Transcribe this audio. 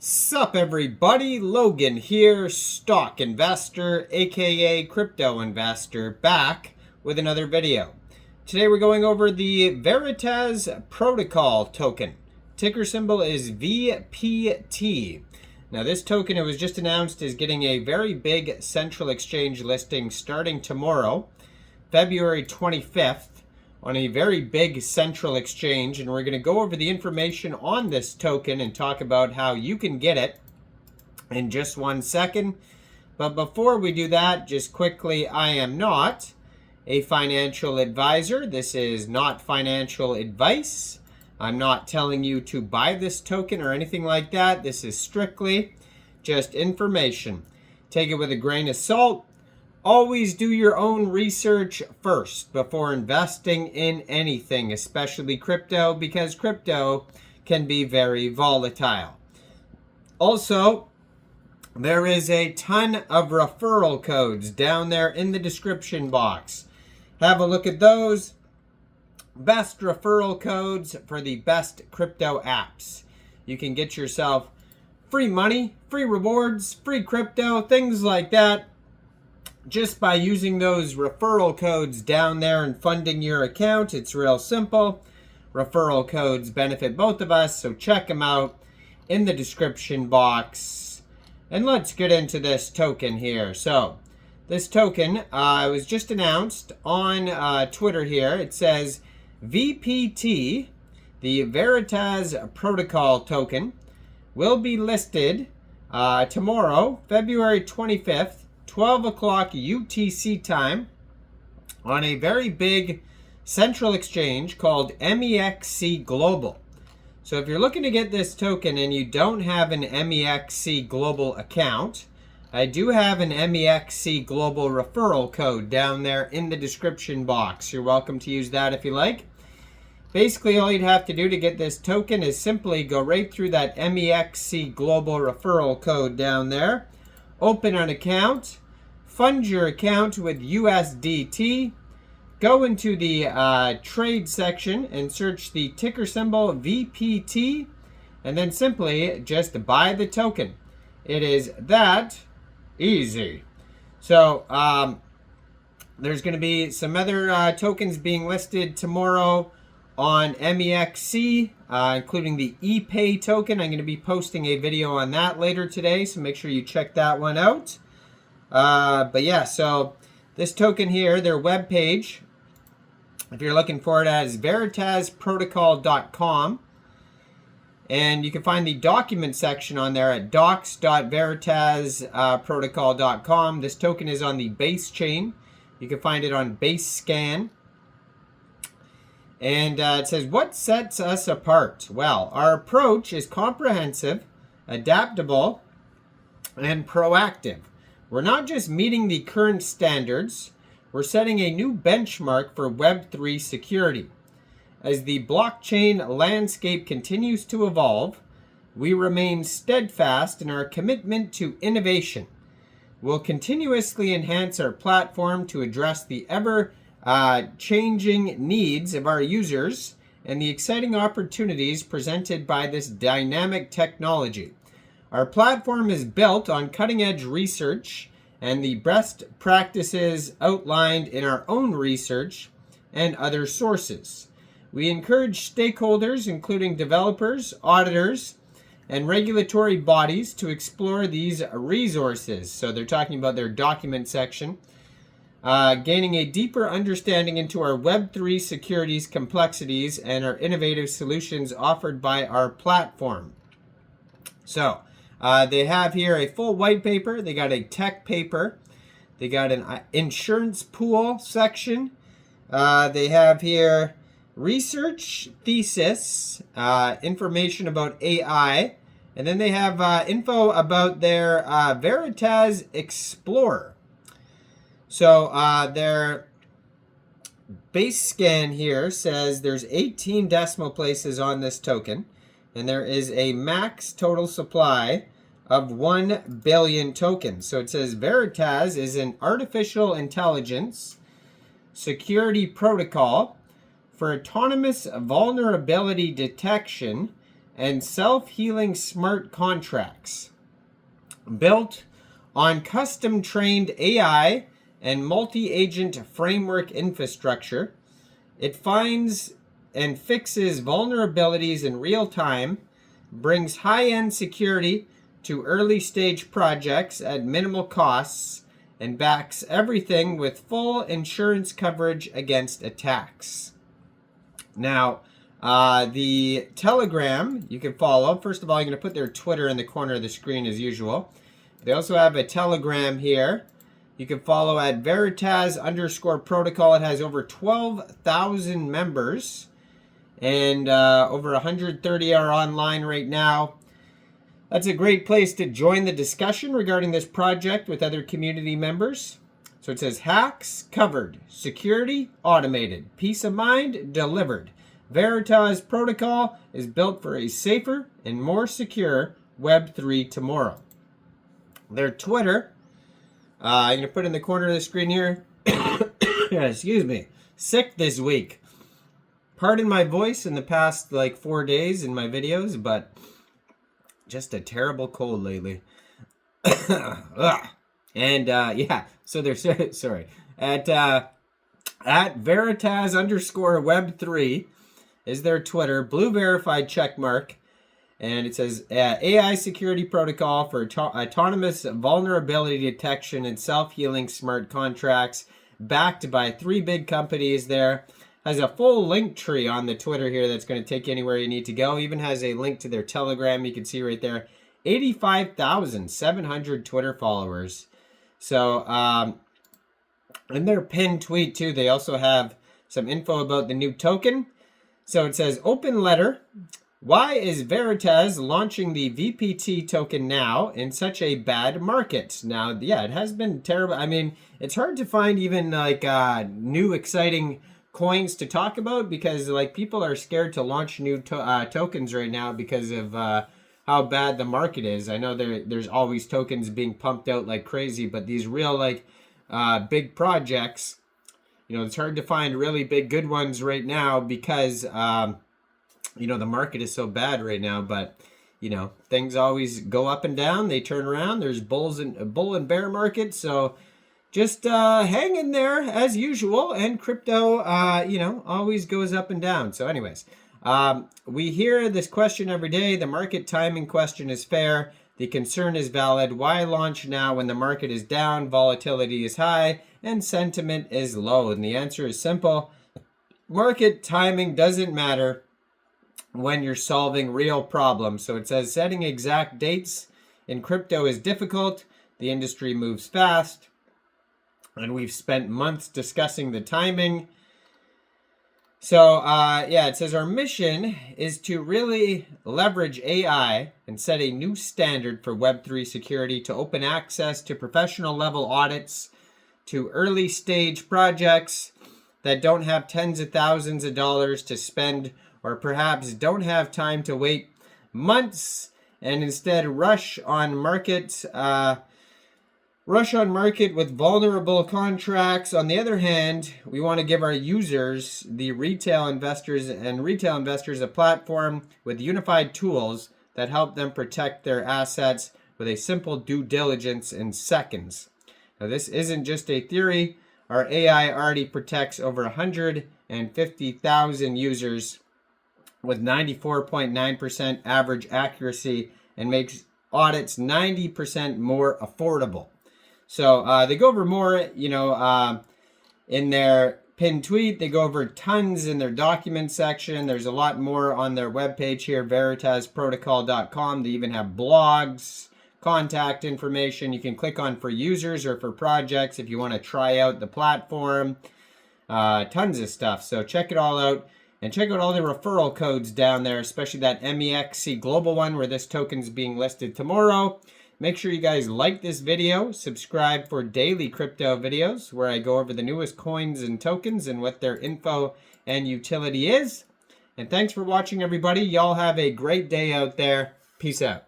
Sup everybody, Logan here, stock investor, aka crypto investor, back with another video. Today we're going over the Veritas protocol token. Ticker symbol is VPT. Now this token, it was just announced, is getting a very big central exchange listing starting tomorrow, February 25th. On a very big central exchange, and we're going to go over the information on this token and talk about how you can get it in just 1 second. But before we do that, just quickly, I am not a financial advisor. This is not financial advice. I'm not telling you to buy this token or anything like that. This is strictly just information. Take it with a grain of salt. Always do your own research first before investing in anything, especially crypto, because crypto can be very volatile. Also, there is a ton of referral codes down there in the description box. Have a look at those. Best referral codes for the best crypto apps. You can get yourself free money, free rewards, free crypto, things like that, just by using those referral codes down there and funding your account. It's real simple. Referral codes benefit both of us, so check them out in the description box. And let's get into this token here. So this token was just announced on Twitter here. It says VPT, the Veritas protocol token, will be listed tomorrow, February 25th, 12 o'clock UTC time, on a very big central exchange called Mexc Global. So if you're looking to get this token and you don't have an Mexc Global account, I do have an Mexc Global referral code down there in the description box. You're welcome to use that if you like. Basically, all you'd have to do to get this token is simply go right through that Mexc Global referral code down there, open an account, fund your account with USDT, go into the trade section and search the ticker symbol VPT, and then simply just buy the token. It is that easy. So there's going to be some other tokens being listed tomorrow on Mexc, including the ePay token. I'm going to be posting a video on that later today, so make sure you check that one out. But yeah, so this token here, their webpage, if you're looking for it, as veritasprotocol.com. And you can find the document section on there at docs.veritasprotocol.com. This token is on the Base chain. You can find it on Base Scan. And it says, what sets us apart? Well, our approach is comprehensive, adaptable, and proactive. We're not just meeting the current standards, we're setting a new benchmark for Web3 security. As the blockchain landscape continues to evolve, we remain steadfast in our commitment to innovation. We'll continuously enhance our platform to address the ever-changing needs of our users and the exciting opportunities presented by this dynamic technology. Our platform is built on cutting-edge research and the best practices outlined in our own research and other sources. We encourage stakeholders, including developers, auditors, and regulatory bodies, to explore these resources. So they're talking about their document section. Gaining a deeper understanding into our Web3 securities complexities and our innovative solutions offered by our platform. So they have here a full white paper. They got a tech paper. They got an insurance pool section. They have here research thesis, information about AI, and then they have info about their Veritas Explorer. So their base scan here says there's 18 decimal places on this token, and there is a max total supply of 1 billion tokens. So it says Veritas is an artificial intelligence security protocol for autonomous vulnerability detection and self-healing smart contracts built on custom-trained AI and multi-agent framework infrastructure. It finds and fixes vulnerabilities in real time, brings high-end security to early-stage projects at minimal costs, and backs everything with full insurance coverage against attacks. Now, the Telegram you can follow. First of all, you're going to put their Twitter in the corner of the screen as usual. They also have a Telegram here. You can follow at Veritas_protocol. It has over 12,000 members, and over 130 are online right now. That's a great place to join the discussion regarding this project with other community members. So it says hacks covered, security automated, peace of mind delivered. Veritas protocol is built for a safer and more secure Web3 tomorrow. Their Twitter, I'm going to put in the corner of the screen here. Excuse me. Sick this week. Pardon my voice in the past 4 days in my videos, but just a terrible cold lately. And yeah, so they're sorry. At Veritas_Web3 is their Twitter, blue verified check mark. And it says AI security protocol for autonomous vulnerability detection and self-healing smart contracts, backed by 3 big companies there. Has a full link tree on the Twitter here that's going to take you anywhere you need to go. Even has a link to their Telegram. You can see right there. 85,700 Twitter followers. So in their pinned tweet too, they also have some info about the new token. So it says, open letter. Why is Veritas launching the VPT token now in such a bad market? Now, yeah, it has been terrible. I mean, it's hard to find even new exciting coins to talk about because people are scared to launch new tokens right now because of how bad the market is. I know there's always tokens being pumped out like crazy, but these real big projects, it's hard to find really big good ones right now because the market is so bad right now. But things always go up and down. They turn around. There's bull and bear market. So just hang in there as usual. And crypto, always goes up and down. So anyways, we hear this question every day. The market timing question is fair. The concern is valid. Why launch now when the market is down, volatility is high, and sentiment is low? And the answer is simple. Market timing doesn't matter when you're solving real problems. So it says setting exact dates in crypto is difficult. The industry moves fast. And we've spent months discussing the timing. So, it says our mission is to really leverage AI and set a new standard for Web3 security to open access to professional level audits, to early stage projects that don't have tens of thousands of dollars to spend or perhaps don't have time to wait months and instead rush on market with vulnerable contracts. On the other hand, we want to give our users, the retail investors, a platform with unified tools that help them protect their assets with a simple due diligence in seconds. Now, this isn't just a theory. Our AI already protects over 150,000 users with 94.9% average accuracy and makes audits 90% more affordable. So they go over more, in their pinned tweet. They go over tons in their document section. There's a lot more on their webpage here, veritasprotocol.com. They even have blogs, contact information. You can click on for users or for projects if you want to try out the platform. Tons of stuff. So check it all out. And check out all the referral codes down there, especially that Mexc global one where this token's being listed tomorrow. Make sure you guys like this video, subscribe for daily crypto videos where I go over the newest coins and tokens and what their info and utility is. And thanks for watching, everybody. Y'all have a great day out there. Peace out.